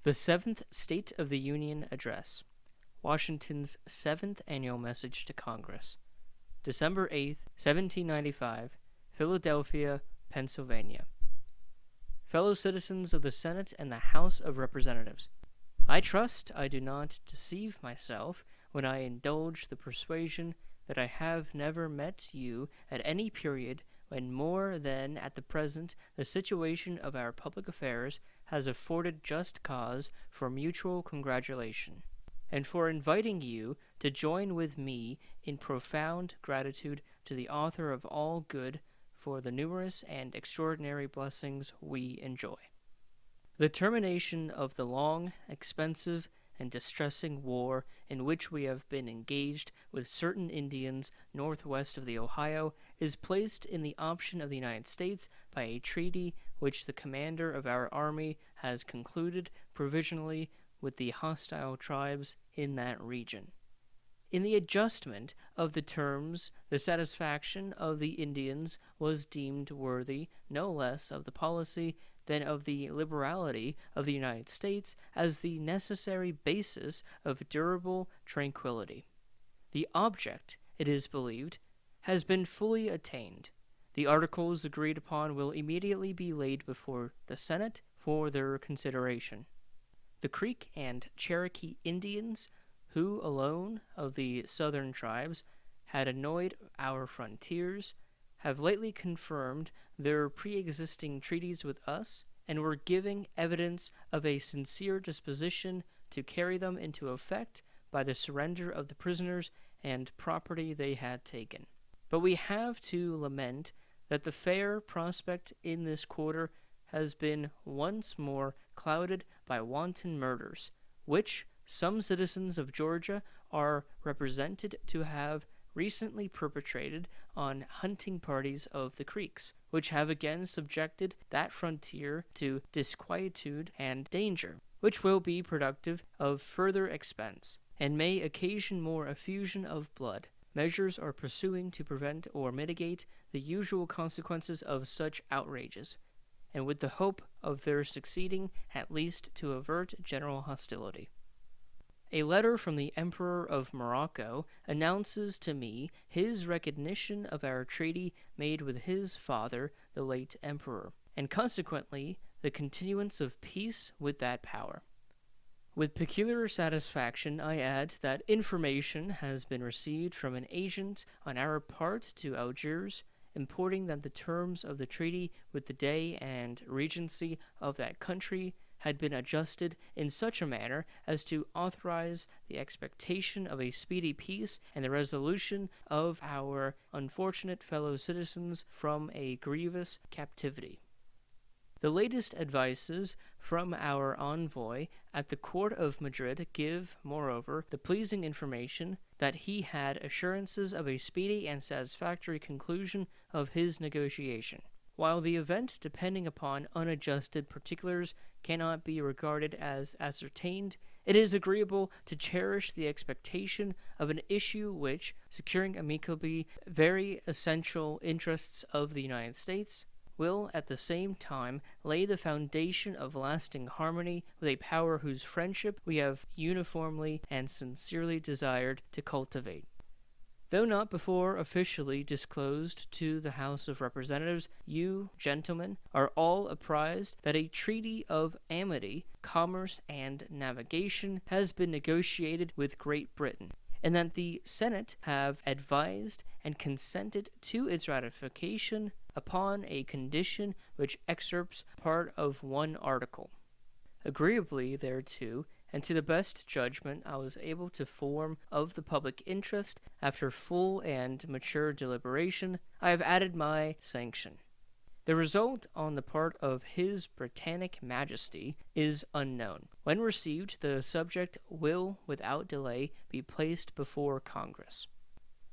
The Seventh State of the Union Address, Washington's Seventh Annual Message to Congress, December 8th, 1795, Philadelphia, Pennsylvania. Fellow citizens of the Senate and the House of Representatives, I trust I do not deceive myself when I indulge the persuasion that I have never met you at any period when more than at the present the situation of our public affairs has afforded just cause for mutual congratulation, and for inviting you to join with me in profound gratitude to the Author of all good for the numerous and extraordinary blessings we enjoy. The termination of the long, expensive, and distressing war in which we have been engaged with certain Indians northwest of the Ohio is placed in the option of the United States by a treaty which the commander of our army has concluded provisionally with the hostile tribes in that region. In the adjustment of the terms, the satisfaction of the Indians was deemed worthy no less of the policy than of the liberality of the United States as the necessary basis of durable tranquility. The object, it is believed, has been fully attained. The articles agreed upon will immediately be laid before the Senate for their consideration. The Creek and Cherokee Indians, who alone of the southern tribes had annoyed our frontiers, have lately confirmed their pre-existing treaties with us, and were giving evidence of a sincere disposition to carry them into effect by the surrender of the prisoners and property they had taken. But we have to lament that the fair prospect in this quarter has been once more clouded by wanton murders, which some citizens of Georgia are represented to have recently perpetrated on hunting parties of the Creeks, which have again subjected that frontier to disquietude and danger, which will be productive of further expense, and may occasion more effusion of blood. Measures are pursuing to prevent or mitigate the usual consequences of such outrages, and with the hope of their succeeding at least to avert general hostility. A letter from the Emperor of Morocco announces to me his recognition of our treaty made with his father, the late Emperor, and consequently the continuance of peace with that power. With peculiar satisfaction, I add that information has been received from an agent on our part to Algiers, importing that the terms of the treaty with the Dey and Regency of that country had been adjusted in such a manner as to authorize the expectation of a speedy peace and the resolution of our unfortunate fellow citizens from a grievous captivity. The latest advices from our envoy at the court of Madrid give, moreover, the pleasing information that he had assurances of a speedy and satisfactory conclusion of his negotiation. While the event depending upon unadjusted particulars cannot be regarded as ascertained, it is agreeable to cherish the expectation of an issue which, securing amicably very essential interests of the United States, will at the same time lay the foundation of lasting harmony with a power whose friendship we have uniformly and sincerely desired to cultivate. Though not before officially disclosed to the House of Representatives, you, gentlemen, are all apprised that a treaty of amity, commerce, and navigation has been negotiated with Great Britain, and that the Senate have advised and consented to its ratification upon a condition which excerpts part of one article. Agreeably thereto, and to the best judgment I was able to form of the public interest, after full and mature deliberation, I have added my sanction. The result on the part of His Britannic Majesty is unknown. When received, the subject will, without delay, be placed before Congress.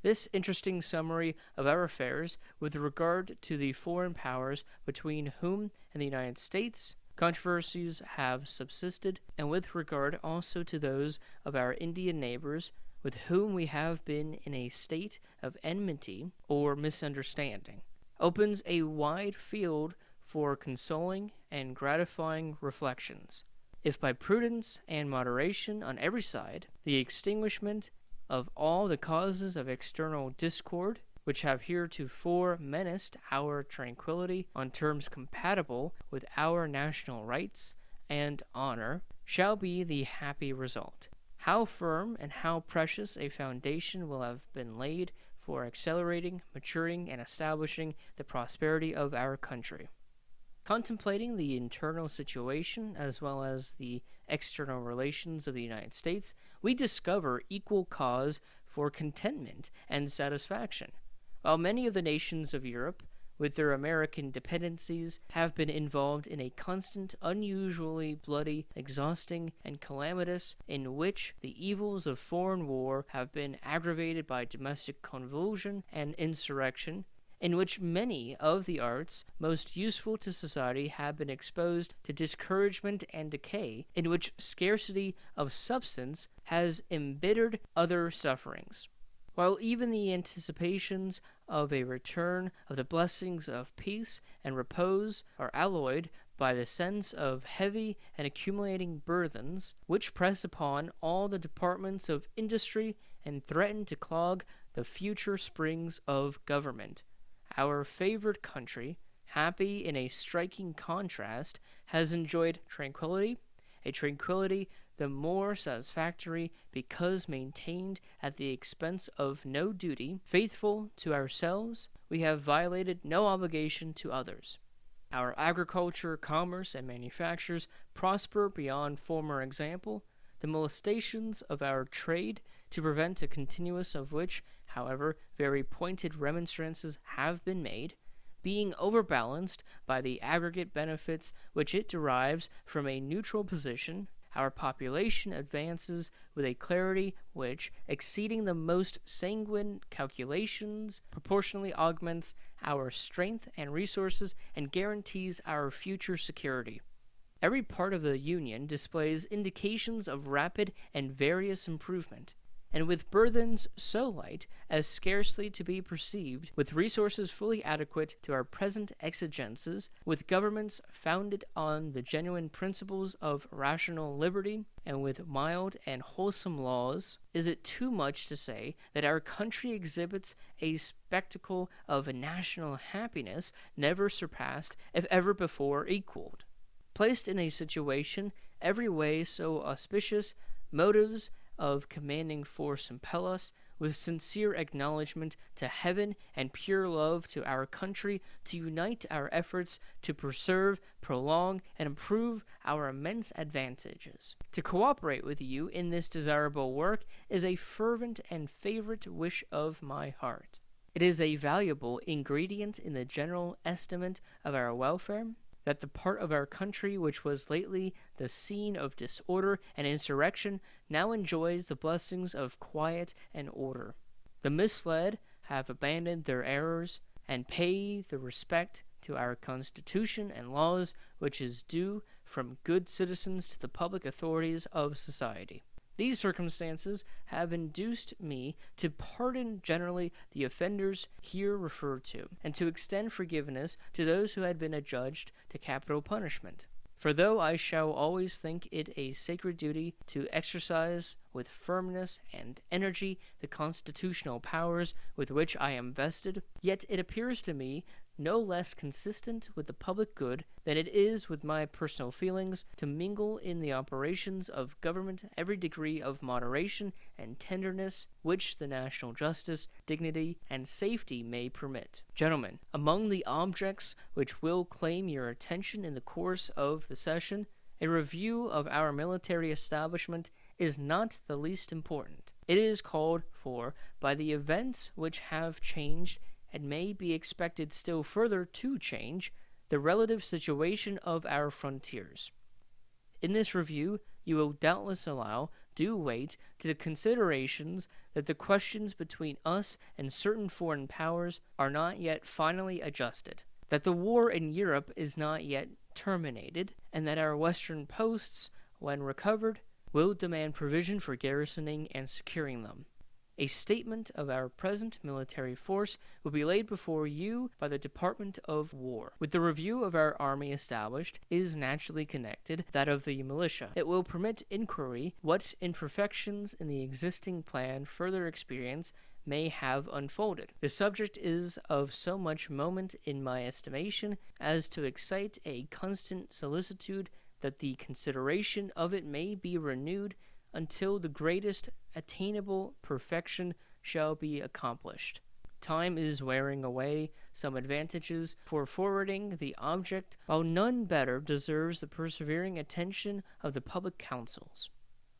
This interesting summary of our affairs with regard to the foreign powers between whom and the United States controversies have subsisted, and with regard also to those of our Indian neighbors with whom we have been in a state of enmity or misunderstanding, opens a wide field for consoling and gratifying reflections. if by prudence and moderation on every side, the extinguishment of all the causes of external discord, which have heretofore menaced our tranquillity on terms compatible with our national rights and honor, shall be the happy result. How firm and how precious a foundation will have been laid for accelerating, maturing, and establishing the prosperity of our country. Contemplating the internal situation as well as the external relations of the United States, we discover equal cause for contentment and satisfaction. While many of the nations of Europe, with their American dependencies, have been involved in a constant, unusually bloody, exhausting, and calamitous, in which the evils of foreign war have been aggravated by domestic convulsion and insurrection, in which many of the arts most useful to society have been exposed to discouragement and decay, in which scarcity of substance has embittered other sufferings. While even the anticipations of a return of the blessings of peace and repose are alloyed by the sense of heavy and accumulating burthens, which press upon all the departments of industry and threaten to clog the future springs of government. Our favored country, happy in a striking contrast, has enjoyed tranquillity, a tranquillity the more satisfactory because maintained at the expense of no duty. Faithful to ourselves, we have violated no obligation to others. Our agriculture, commerce, and manufactures prosper beyond former example. The molestations of our trade, to prevent a continuance of which, however, very pointed remonstrances have been made, being overbalanced by the aggregate benefits which it derives from a neutral position, our population advances with a clarity which, exceeding the most sanguine calculations, proportionally augments our strength and resources and guarantees our future security. Every part of the Union displays indications of rapid and various improvement, and with burthens so light as scarcely to be perceived, with resources fully adequate to our present exigences, with governments founded on the genuine principles of rational liberty, and with mild and wholesome laws, is it too much to say that our country exhibits a spectacle of national happiness never surpassed, if ever before equaled? Placed in a situation every way so auspicious, motives of commanding force impel us, with sincere acknowledgment to heaven and pure love to our country, to unite our efforts to preserve, prolong, and improve our immense advantages. To cooperate with you in this desirable work is a fervent and favorite wish of my heart. It is a valuable ingredient in the general estimate of our welfare, that the part of our country which was lately the scene of disorder and insurrection now enjoys the blessings of quiet and order. The misled have abandoned their errors and pay the respect to our Constitution and laws which is due from good citizens to the public authorities of society. These circumstances have induced me to pardon generally the offenders here referred to, and to extend forgiveness to those who had been adjudged to capital punishment. For though I shall always think it a sacred duty to exercise with firmness and energy the constitutional powers with which I am vested, yet it appears to me no less consistent with the public good than it is with my personal feelings to mingle in the operations of government every degree of moderation and tenderness which the national justice, dignity, and safety may permit. Gentlemen, among the objects which will claim your attention in the course of the session, a review of our military establishment is not the least important. It is called for by the events which have changed and may be expected still further to change the relative situation of our frontiers. In this review, you will doubtless allow due weight to the considerations that the questions between us and certain foreign powers are not yet finally adjusted, that the war in Europe is not yet terminated, and that our western posts, when recovered, will demand provision for garrisoning and securing them. A statement of our present military force will be laid before you by the Department of War. With the review of our army established is naturally connected that of the militia. It will permit inquiry what imperfections in the existing plan further experience may have unfolded. The subject is of so much moment in my estimation as to excite a constant solicitude that the consideration of it may be renewed until the greatest attainable perfection shall be accomplished. Time is wearing away some advantages for forwarding the object, while none better deserves the persevering attention of the public councils.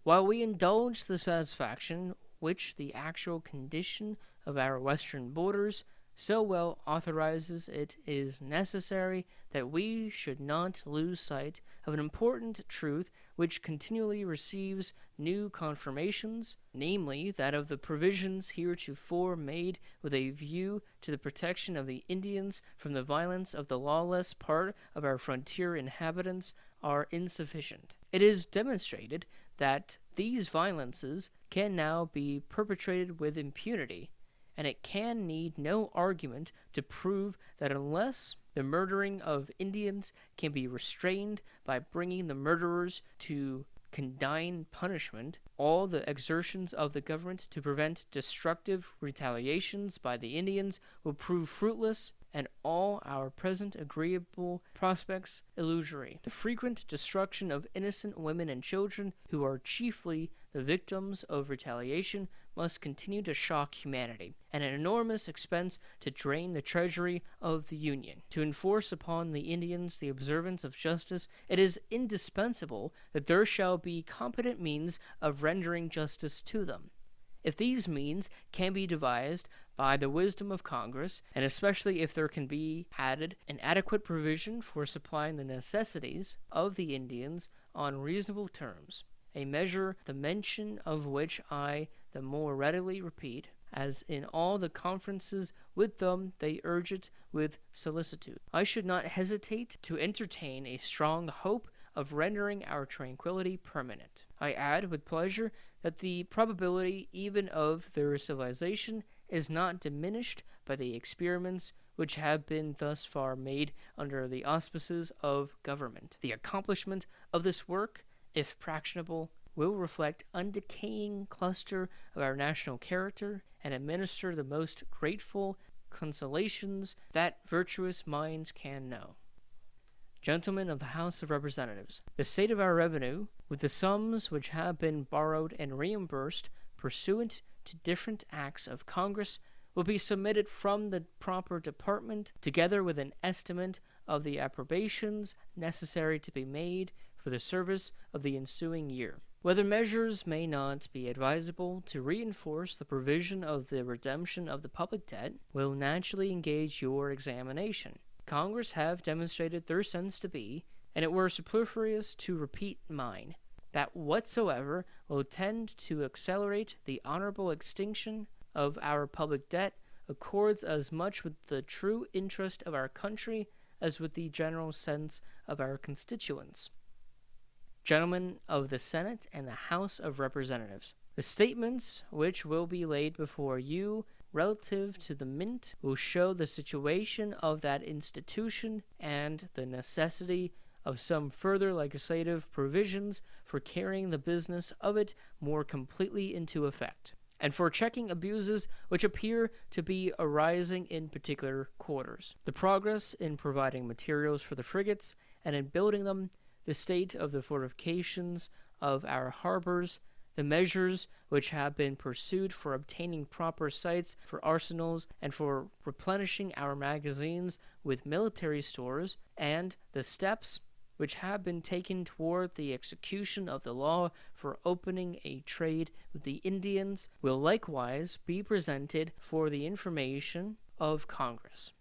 While we indulge the satisfaction which the actual condition of our western borders so well authorizes, it is necessary that we should not lose sight of an important truth which continually receives new confirmations, namely that of the provisions heretofore made with a view to the protection of the Indians from the violence of the lawless part of our frontier inhabitants are insufficient. It is demonstrated that these violences can now be perpetrated with impunity, and it can need no argument to prove that unless the murdering of Indians can be restrained by bringing the murderers to condign punishment, all the exertions of the government to prevent destructive retaliations by the Indians will prove fruitless, and all our present agreeable prospects illusory. The frequent destruction of innocent women and children, who are chiefly the victims of retaliation, must continue to shock humanity, and an enormous expense to drain the treasury of the Union. To enforce upon the Indians the observance of justice, it is indispensable that there shall be competent means of rendering justice to them. If these means can be devised by the wisdom of Congress, and especially if there can be added an adequate provision for supplying the necessities of the Indians on reasonable terms, a measure the mention of which I the more readily repeat, as in all the conferences with them they urge it with solicitude, I should not hesitate to entertain a strong hope of rendering our tranquillity permanent. I add with pleasure that the probability even of their civilization is not diminished by the experiments which have been thus far made under the auspices of government. The accomplishment of this work, if practicable, will reflect undecaying cluster of our national character and administer the most grateful consolations that virtuous minds can know. Gentlemen of the House of Representatives, the state of our revenue, with the sums which have been borrowed and reimbursed pursuant to different acts of Congress, will be submitted from the proper department, together with an estimate of the appropriations necessary to be made for the service of the ensuing year. Whether measures may not be advisable to reinforce the provision of the redemption of the public debt will naturally engage your examination. Congress have demonstrated their sense to be, and it were superfluous to repeat mine, that whatsoever will tend to accelerate the honorable extinction of our public debt accords as much with the true interest of our country as with the general sense of our constituents. Gentlemen of the Senate and the House of Representatives, the statements which will be laid before you relative to the Mint will show the situation of that institution and the necessity of some further legislative provisions for carrying the business of it more completely into effect, and for checking abuses which appear to be arising in particular quarters. The progress in providing materials for the frigates and in building them, the state of the fortifications of our harbors, the measures which have been pursued for obtaining proper sites for arsenals and for replenishing our magazines with military stores, and the steps which have been taken toward the execution of the law for opening a trade with the Indians, will likewise be presented for the information of Congress.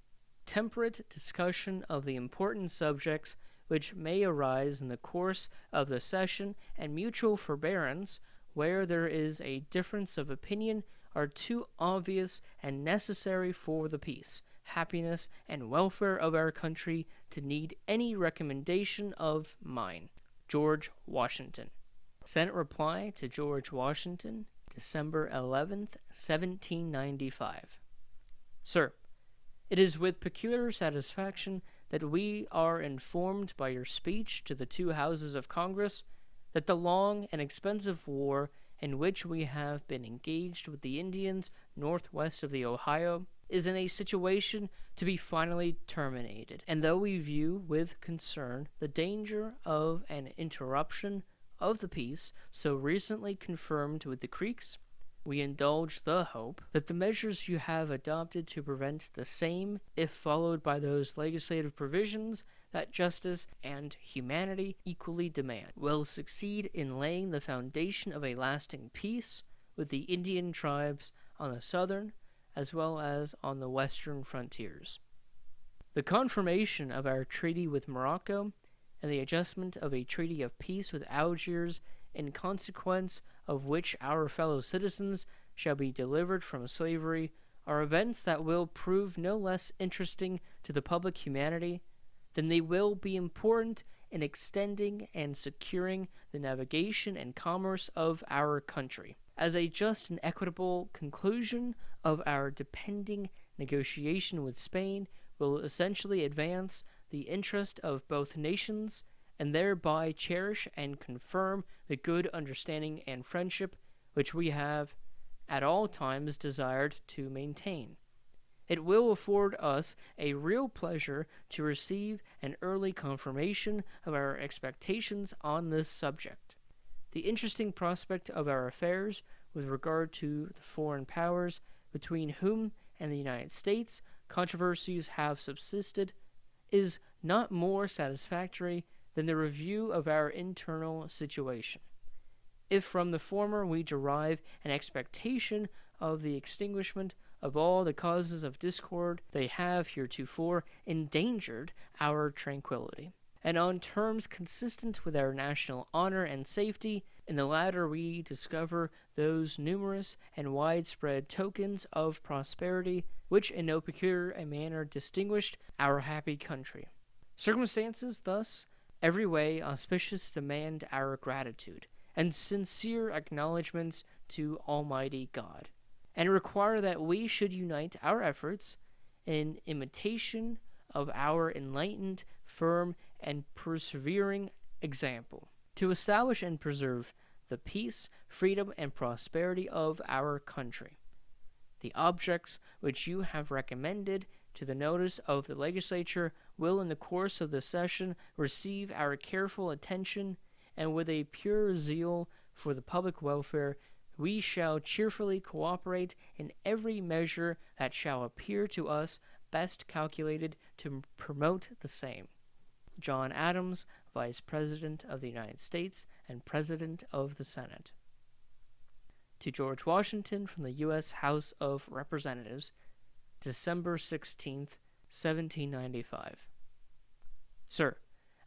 Temperate discussion of the important subjects which may arise in the course of the session, and mutual forbearance where there is a difference of opinion, are too obvious and necessary for the peace, happiness, and welfare of our country to need any recommendation of mine. George Washington. Senate reply to George Washington, December 11th, 1795. Sir, it is with peculiar satisfaction that we are informed by your speech to the two houses of Congress that the long and expensive war in which we have been engaged with the Indians northwest of the Ohio is in a situation to be finally terminated, and though we view with concern the danger of an interruption of the peace so recently confirmed with the Creeks, we indulge the hope that the measures you have adopted to prevent the same, if followed by those legislative provisions that justice and humanity equally demand, will succeed in laying the foundation of a lasting peace with the Indian tribes on the southern as well as on the western frontiers. The confirmation of our treaty with Morocco and the adjustment of a treaty of peace with Algiers, in consequence of which our fellow citizens shall be delivered from slavery, are events that will prove no less interesting to the public humanity than they will be important in extending and securing the navigation and commerce of our country. As a just and equitable conclusion of our depending negotiation with Spain will essentially advance the interest of both nations, and thereby cherish and confirm the good understanding and friendship which we have at all times desired to maintain. It will afford us a real pleasure to receive an early confirmation of our expectations on this subject. The interesting prospect of our affairs with regard to the foreign powers between whom and the United States controversies have subsisted is not more satisfactory than the review of our internal situation. If from the former we derive an expectation of the extinguishment of all the causes of discord, they have heretofore endangered our tranquillity, and on terms consistent with our national honor and safety, in the latter we discover those numerous and widespread tokens of prosperity which in no peculiar manner distinguished our happy country. Circumstances thus every way auspicious demand our gratitude and sincere acknowledgments to Almighty God, and require that we should unite our efforts in imitation of our enlightened, firm, and persevering example, to establish and preserve the peace, freedom, and prosperity of our country. The objects which you have recommended to the notice of the legislature will in the course of the session receive our careful attention, and with a pure zeal for the public welfare we shall cheerfully cooperate in every measure that shall appear to us best calculated to promote the same. John Adams, Vice President of the United States and President of the Senate. To George Washington from the U.S. House of Representatives, December 16th, 1795. Sir,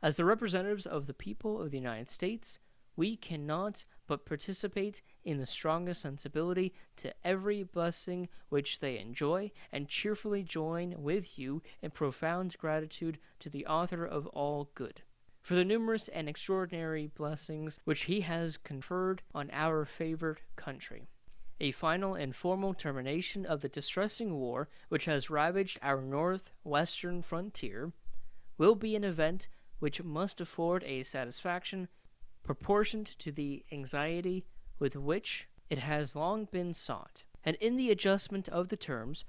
as the representatives of the people of the United States, we cannot but participate in the strongest sensibility to every blessing which they enjoy, and cheerfully join with you in profound gratitude to the Author of all good, for the numerous and extraordinary blessings which he has conferred on our favored country. A final and formal termination of the distressing war which has ravaged our northwestern frontier will be an event which must afford a satisfaction proportioned to the anxiety with which it has long been sought, and in the adjustment of the terms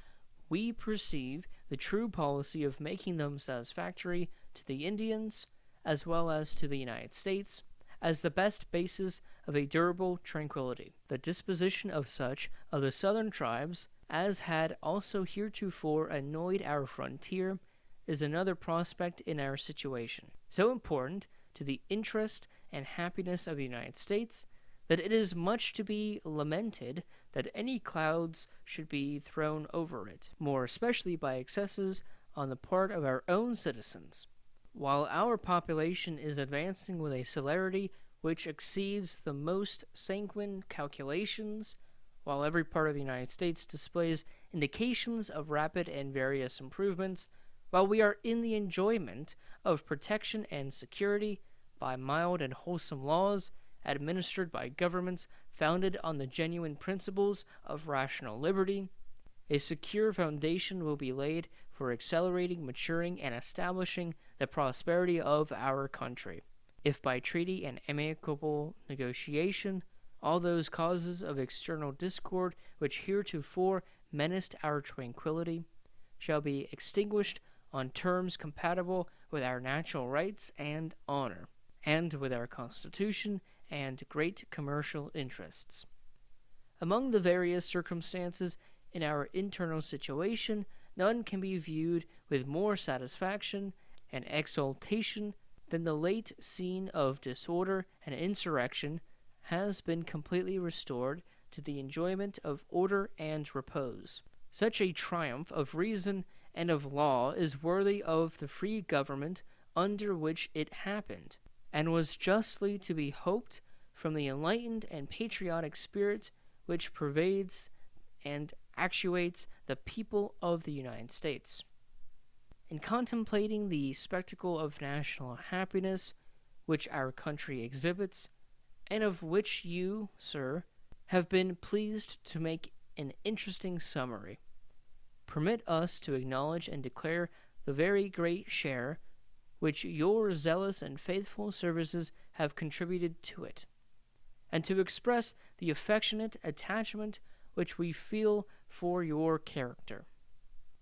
we perceive the true policy of making them satisfactory to the Indians as well as to the United States as the best basis of a durable tranquility. The disposition of such of the southern tribes as had also heretofore annoyed our frontier is another prospect in our situation, so important to the interest and happiness of the United States that it is much to be lamented that any clouds should be thrown over it, more especially by excesses on the part of our own citizens. While our population is advancing with a celerity which exceeds the most sanguine calculations, while every part of the United States displays indications of rapid and various improvements, while we are in the enjoyment of protection and security by mild and wholesome laws, administered by governments founded on the genuine principles of rational liberty, a secure foundation will be laid for accelerating, maturing, and establishing the prosperity of our country. If by treaty and amicable negotiation all those causes of external discord which heretofore menaced our tranquillity shall be extinguished on terms compatible with our natural rights and honor, and with our Constitution and great commercial interests. Among the various circumstances in our internal situation, none can be viewed with more satisfaction and exultation than the late scene of disorder and insurrection has been completely restored to the enjoyment of order and repose. Such a triumph of reason and of law is worthy of the free government under which it happened, and was justly to be hoped from the enlightened and patriotic spirit which pervades and actuates the people of the United States. In contemplating the spectacle of national happiness which our country exhibits, and of which you, sir, have been pleased to make an interesting summary, permit us to acknowledge and declare the very great share which your zealous and faithful services have contributed to it, and to express the affectionate attachment which we feel for your character.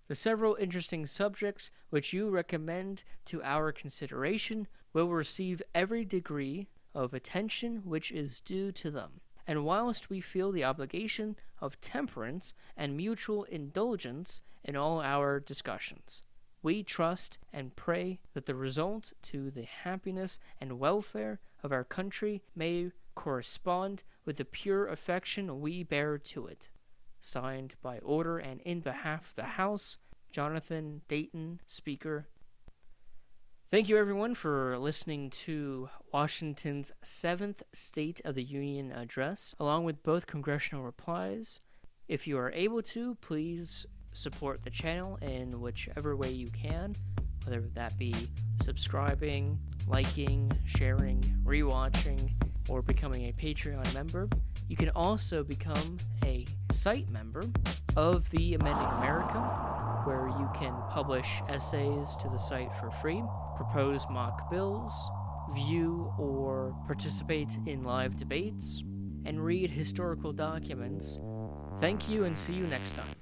The several interesting subjects which you recommend to our consideration will receive every degree of attention which is due to them, and whilst we feel the obligation of temperance and mutual indulgence in all our discussions, we trust and pray that the result to the happiness and welfare of our country may correspond with the pure affection we bear to it. Signed by order and in behalf of the House, Jonathan Dayton, Speaker. Thank you, everyone, for listening to Washington's 7th State of the Union address, along with both congressional replies. If you are able to, please support the channel in whichever way you can, whether that be subscribing, liking, sharing, rewatching, or becoming a Patreon member. You can also become a site member of the Amending America, where you can publish essays to the site for free, propose mock bills, view or participate in live debates, and read historical documents. Thank you, and see you next time.